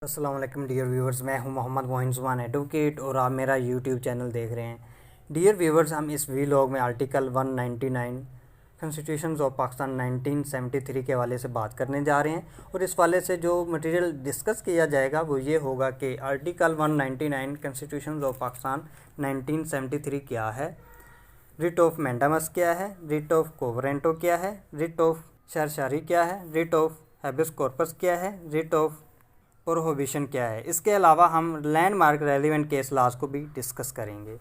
السلام علیکم dear viewers, میں ہوں محمد معین زمان ایڈوکیٹ اور آپ میرا یوٹیوب چینل دیکھ رہے ہیں۔ ڈیئر ویورز، ہم اس ویلاگ میں آرٹیکل 199 کنسٹیٹیوشنز آف پاکستان 1973 کے حوالے سے بات کرنے جا رہے ہیں، اور اس حوالے سے جو مٹیریل ڈسکس کیا جائے گا وہ یہ ہوگا کہ آرٹیکل 199 کنسٹیٹیوشنز آف پاکستان 1973 کیا ہے، ریٹ آف مینڈامس کیا ہے، ریٹ آف کوورنٹو کیا ہے، ریٹ آف شرشاری کیا ہے، ریٹ آف ہیبس کورپس کیا ہے، ریٹ آف پروہیبیشن کیا ہے۔ اس کے علاوہ ہم landmark relevant case laws کو بھی ڈسکس کریں گے۔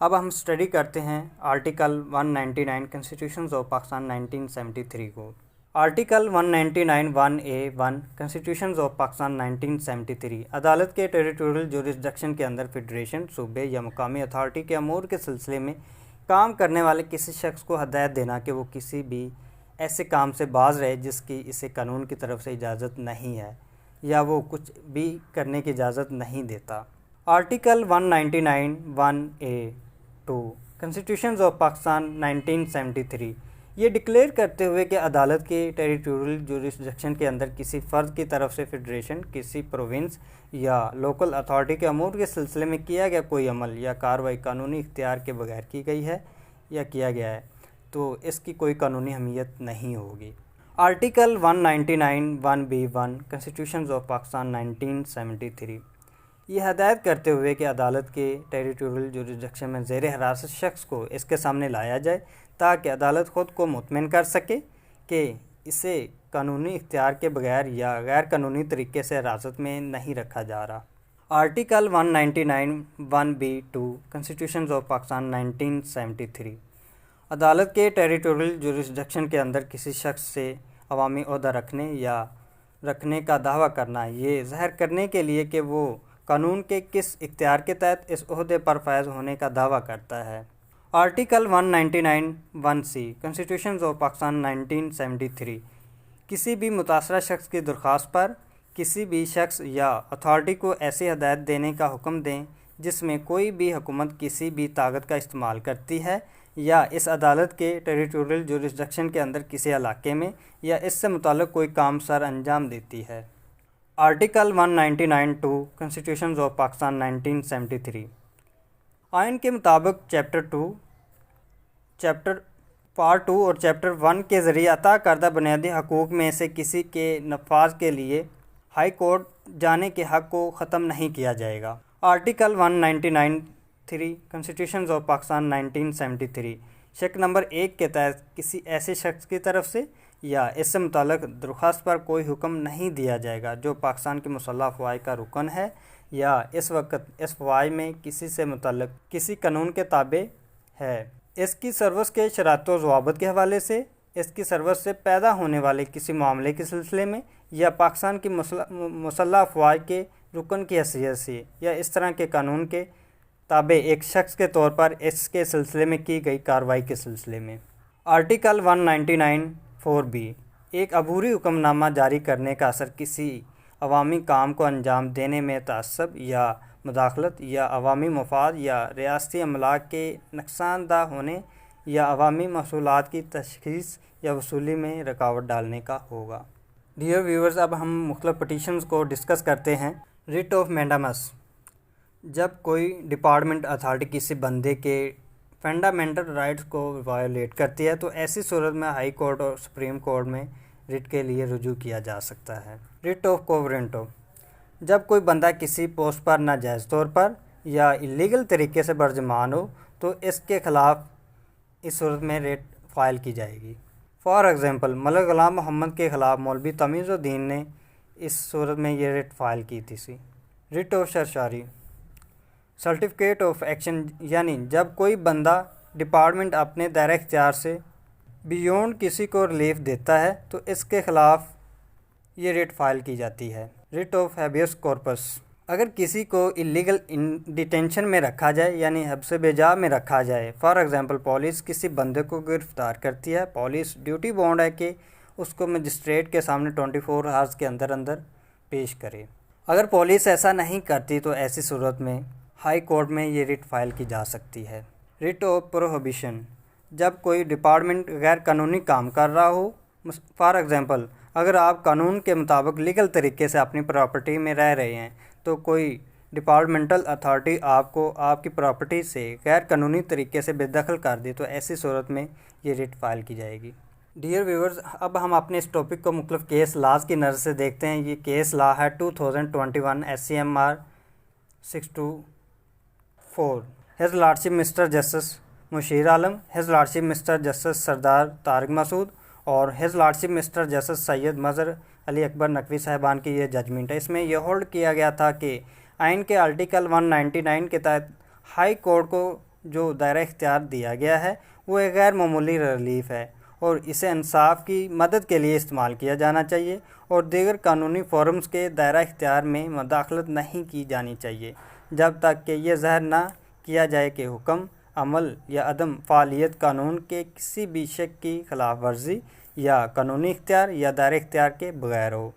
اب ہم اسٹڈی کرتے ہیں آرٹیکل 199 کنسٹیٹیوشنز آف پاکستان 1973 کو۔ آرٹیکل 199 1A1 کنسٹیٹیوشنز آف پاکستان 1973 عدالت کے ٹیریٹوریل جورسڈکشن کے اندر فیڈریشن، صوبے یا مقامی اتھارٹی کے امور کے سلسلے میں کام کرنے والے کسی شخص کو ہدایت دینا کہ وہ کسی بھی ایسے کام سے باز رہے جس کی اسے قانون کی طرف سے اجازت نہیں ہے یا وہ کچھ بھی کرنے کی اجازت نہیں دیتا۔ آرٹیکل 199 1A2 کنسٹیٹیوشنز آف پاکستان 1973 یہ ڈکلیئر کرتے ہوئے کہ عدالت کے ٹیریٹوریل جورسڈکشن کے اندر کسی فرد کی طرف سے فیڈریشن، کسی پروونس یا لوکل اتھارٹی کے امور کے سلسلے میں کیا گیا کوئی عمل یا کارروائی قانونی اختیار کے بغیر کی گئی ہے یا کیا گیا ہے تو اس کی کوئی قانونی اہمیت نہیں ہوگی۔ آرٹیکل 199 1B1 کنسٹیٹیوشنز آف پاکستان 1973 یہ ہدایت کرتے ہوئے کہ عدالت کے ٹیریٹوریل جورسڈکشن میں زیر حراست شخص کو اس کے سامنے لایا جائے تاکہ عدالت خود کو مطمئن کر سکے کہ اسے قانونی اختیار کے بغیر یا غیر قانونی طریقے سے حراست میں نہیں رکھا جا رہا۔ آرٹیکل 199 1B2 کنسٹیٹیوشنز آف پاکستان 1973 عدالت کے ٹیریٹوریل جورسڈکشن کے اندر کسی شخص سے عوامی عہدہ رکھنے کا دعویٰ کرنا یہ ظاہر کرنے کے لیے کہ وہ قانون کے کس اختیار کے تحت اس عہدے پر فائز ہونے کا دعویٰ کرتا ہے۔ آرٹیکل 199 1C کنسٹیٹیوشنز آف پاکستان 1973 کسی بھی متاثرہ شخص کی درخواست پر کسی بھی شخص یا اتھارٹی کو ایسی ہدایت دینے کا حکم دیں جس میں کوئی بھی حکومت کسی بھی طاقت کا استعمال کرتی ہے یا اس عدالت کے ٹیریٹوریل جورسڈکشن کے اندر کسی علاقے میں یا اس سے متعلق کوئی کام سر انجام دیتی ہے۔ آرٹیکل 199 2 کنسٹیٹیوشنز آف پاکستان 1973 آئین کے مطابق چیپٹر پارٹ 2 اور چیپٹر 1 کے ذریعے عطا کردہ بنیادی حقوق میں سے کسی کے نفاذ کے لیے ہائی کورٹ جانے کے حق کو ختم نہیں کیا جائے گا۔ آرٹیکل 199 3 کنسٹیٹیوشنز آف پاکستان 1973 شق نمبر 1 کے تحت کسی ایسے شخص کی طرف سے یا اس سے متعلق درخواست پر کوئی حکم نہیں دیا جائے گا جو پاکستان کے مسلح افواج کا رکن ہے یا اس وقت اس فوج میں کسی سے متعلق کسی قانون کے تابع ہے، اس کی سروس کے شرائط و ضوابط کے حوالے سے، اس کی سروس سے پیدا ہونے والے کسی معاملے کے سلسلے میں یا پاکستان کی مسلح افواج کے رکن کی حیثیت سے یا اس طرح کے قانون کے تابع ایک شخص کے طور پر اس کے سلسلے میں کی گئی کارروائی کے سلسلے میں۔ آرٹیکل 199 4B ایک عبوری حکم نامہ جاری کرنے کا اثر کسی عوامی کام کو انجام دینے میں تعصب یا مداخلت یا عوامی مفاد یا ریاستی املاک کے نقصان دہ ہونے یا عوامی محصولات کی تشخیص یا وصولی میں رکاوٹ ڈالنے کا ہوگا۔ ڈیئر ویورز، اب ہم مختلف پٹیشنز کو ڈسکس کرتے ہیں۔ ریٹ آف مینڈامس جب کوئی ڈپارٹمنٹ اتھارٹی کسی بندے کے فنڈامنٹل رائٹس کو وائلیٹ کرتی ہے تو ایسی صورت میں ہائی کورٹ اور سپریم کورٹ میں ریٹ کے لیے رجوع کیا جا سکتا ہے۔ ریٹ آف کوورنٹو جب کوئی بندہ کسی پوسٹ پر ناجائز طور پر یا اللیگل طریقے سے برجمان ہو تو اس کے خلاف اس صورت میں ریٹ فائل کی جائے گی۔ فار ایگزامپل ملک غلام محمد کے خلاف مولوی تمیز الدین نے اس صورت میں یہ ریٹ فائل کی تھی۔ Writ of certiorari certificate of action یعنی جب کوئی بندہ ڈپارٹمنٹ اپنے دائرہ اختیار سے بیونڈ کسی کو ریلیف دیتا ہے تو اس کے خلاف یہ ریٹ فائل کی جاتی ہے۔ ریٹ آف ہیبیس کورپس اگر کسی کو اللیگل ڈیٹینشن میں رکھا جائے یعنی حبس بے جا میں رکھا جائے، فار ایگزامپل پولیس کسی بندے کو گرفتار کرتی ہے، پولیس ڈیوٹی باؤنڈ ہے کہ اس کو مجسٹریٹ کے سامنے 24 آورز کے اندر پیش کرے۔ اگر پولیس ایسا نہیں کرتی تو ایسی صورت میں ہائی کورٹ میں یہ ریٹ فائل کی جا سکتی ہے۔ ریٹ آف پروہیبیشن جب کوئی ڈپارٹمنٹ غیر قانونی کام کر رہا ہو، فار ایگزامپل اگر آپ قانون کے مطابق لیگل طریقے سے اپنی پراپرٹی میں رہ رہے ہیں تو کوئی ڈپارٹمنٹل اتھارٹی آپ کو آپ کی پراپرٹی سے غیر قانونی طریقے سے بے دخل کر دی تو ایسی صورت میں یہ ریٹ فائل کی جائے گی۔ ڈیئر ویورز، اب ہم اپنے اس ٹاپک کو مختلف کیس لاز کی نظر سے دیکھتے ہیں۔ یہ کیس لا ہے 2021 SCMR 624۔ ہز لارڈشپ مسٹر جسٹس مشیر عالم، ہز لارڈشپ مسٹر جسٹس سردار طارق مسعود اور ہز لارڈشپ مسٹر جسٹس سید مظہر علی اکبر نقوی صاحبان کی یہ ججمنٹ ہے۔ اس میں یہ ہولڈ کیا گیا تھا کہ آئین کے آرٹیکل 199 کے تحت ہائی کورٹ کو جو دائرہ اختیار دیا گیا ہے وہ ایک غیر معمولی ریلیف ہے اور اسے انصاف کی مدد کے لیے استعمال کیا جانا چاہیے اور دیگر قانونی فورمز کے دائرہ اختیار میں مداخلت نہیں کی جانی چاہیے جب تک کہ یہ ظاہر نہ کیا جائے کہ حکم، عمل یا عدم فعالیت قانون کے کسی بھی شق کی خلاف ورزی یا قانونی اختیار یا دائرہ اختیار کے بغیر ہو۔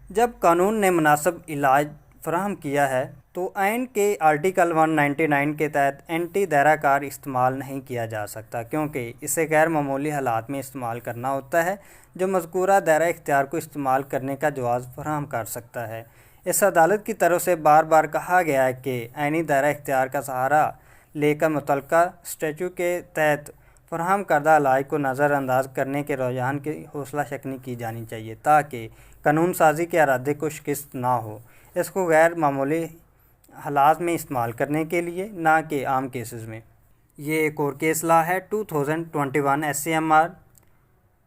جب قانون نے مناسب علاج فراہم کیا ہے تو آئین کے آرٹیکل 199 کے تحت اینٹی دائرہ کار استعمال نہیں کیا جا سکتا کیونکہ اسے غیر معمولی حالات میں استعمال کرنا ہوتا ہے جو مذکورہ دائرہ اختیار کو استعمال کرنے کا جواز فراہم کر سکتا ہے۔ اس عدالت کی طرف سے بار بار کہا گیا ہے کہ آئینی دائرہ اختیار کا سہارا لے کر متعلقہ اسٹیچو کے تحت فراہم کردہ علاج کو نظر انداز کرنے کے رجحان کی حوصلہ شکنی کی جانی چاہیے تاکہ قانون سازی کے ارادے کو شکست نہ ہو۔ اس کو غیر معمولی حالات میں استعمال کرنے کے لیے، نہ کہ عام کیسز میں۔ یہ ایک اور کیس لا ہے 2021 SCMR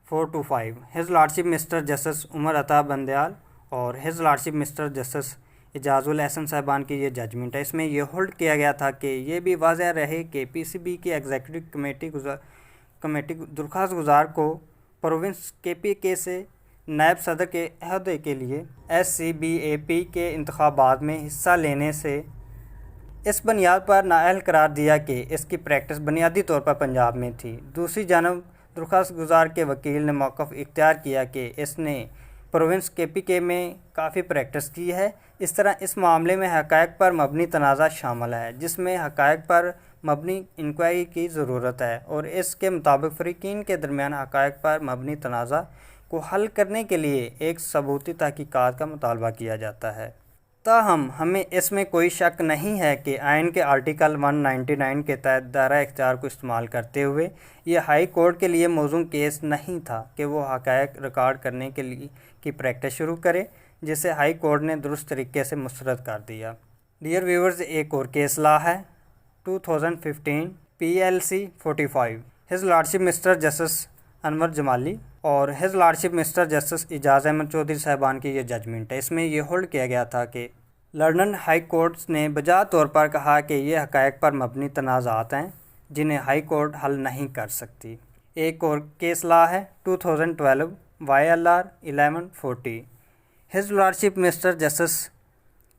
425۔ His لارڈشپ mister justice Umar Ata Bandial اور his لارڈشپ mister justice Ijaz ul Ahsan صاحبان کی یہ ججمنٹ ہے۔ اس میں یہ ہولڈ کیا گیا تھا کہ یہ بھی واضح رہے کہ PCB کی ایگزیکٹو کمیٹی درخواست گزار کو پروونس KPK سے نائب صدر کے عہدے کے لیے SCBAP کے انتخابات میں حصہ لینے سے اس بنیاد پر نااہل قرار دیا کہ اس کی پریکٹس بنیادی طور پر پنجاب میں تھی۔ دوسری جانب درخواست گزار کے وکیل نے موقف اختیار کیا کہ اس نے پروونس KPK میں کافی پریکٹس کی ہے۔ اس طرح اس معاملے میں حقائق پر مبنی تنازع شامل ہے جس میں حقائق پر مبنی انکوائری کی ضرورت ہے اور اس کے مطابق فریقین کے درمیان حقائق پر مبنی تنازع کو حل کرنے کے لیے ایک ثبوتی تحقیقات کا مطالبہ کیا جاتا ہے۔ تاہم ہمیں اس میں کوئی شک نہیں ہے کہ آئین کے آرٹیکل 199 کے تحت دائرہ اختیار کو استعمال کرتے ہوئے یہ ہائی کورٹ کے لیے موزوں کیس نہیں تھا کہ وہ حقائق ریکارڈ کرنے کے لیے کی پریکٹس شروع کرے جسے ہائی کورٹ نے درست طریقے سے مسترد کر دیا۔ ڈیئر ویورز، ایک اور کیس لا ہے 2015 PLC 45۔ ہز لارڈشپ مسٹر جسٹس انور جمالی اور ہز لارڈشپ مسٹر جسٹس اعجاز احمد چودھری صاحبان کی یہ ججمنٹ ہے۔ اس میں یہ ہولڈ کیا گیا تھا کہ لندن ہائی کورٹس نے بجا طور پر کہا کہ یہ حقائق پر مبنی تنازعات ہیں جنہیں ہائی کورٹ حل نہیں کر سکتی۔ ایک اور کیس لا ہے 2012 YLR 1140۔ ہز لارڈشپ مسٹر جسٹس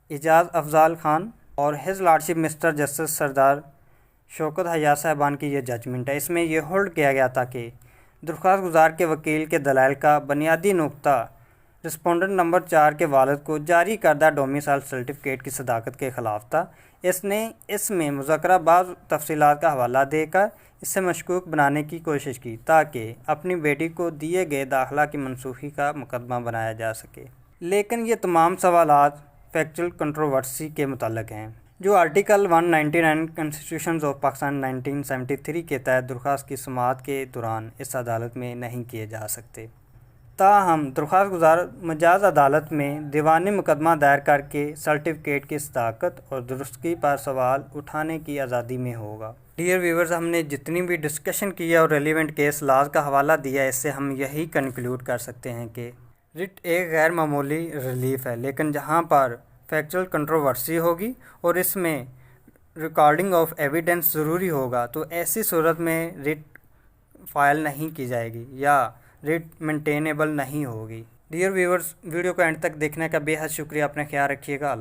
اعجاز افضال خان اور ہز لارڈشپ مسٹر جسٹس سردار شوکت حیات صاحبان کی یہ ججمنٹ ہے۔ اس میں یہ ہولڈ کیا گیا تھا کہ درخواست گزار کے وکیل کے دلائل کا بنیادی نقطہ رسپونڈنٹ نمبر 4 کے والد کو جاری کردہ ڈومیسائل سرٹیفکیٹ کی صداقت کے خلاف تھا۔ اس نے اس میں مذکورہ بعض تفصیلات کا حوالہ دے کر اسے مشکوک بنانے کی کوشش کی تاکہ اپنی بیٹی کو دیے گئے داخلہ کی منسوخی کا مقدمہ بنایا جا سکے، لیکن یہ تمام سوالات فیکچول کنٹروورسی کے متعلق ہیں جو آرٹیکل 199 کنسٹیٹیوشن آف پاکستان 1973 کے تحت درخواست کی سماعت کے دوران اس عدالت میں نہیں کیے جا سکتے۔ تاہم درخواست گزار مجاز عدالت میں دیوانی مقدمہ دائر کر کے سرٹیفکیٹ کی صداقت اور درستگی پر سوال اٹھانے کی آزادی میں ہوگا۔ ڈیئر ویورز، ہم نے جتنی بھی ڈسکشن کی ہے اور ریلیونٹ کیس لاز کا حوالہ دیا ہے اس سے ہم یہی کنکلوڈ کر سکتے ہیں کہ رٹ ایک غیر معمولی ریلیف ہے، لیکن جہاں پر فیکچول کنٹروورسی ہوگی اور اس میں ریکارڈنگ آف ایویڈنس ضروری ہوگا تو ایسی صورت میں رٹ فائل نہیں کی جائے گی یا ریٹ مینٹینیبل نہیں ہوگی۔ ڈیئر ویورز، ویڈیو کو اینڈ تک دیکھنے کا بے حد شکریہ، اپنا خیال رکھیے گا۔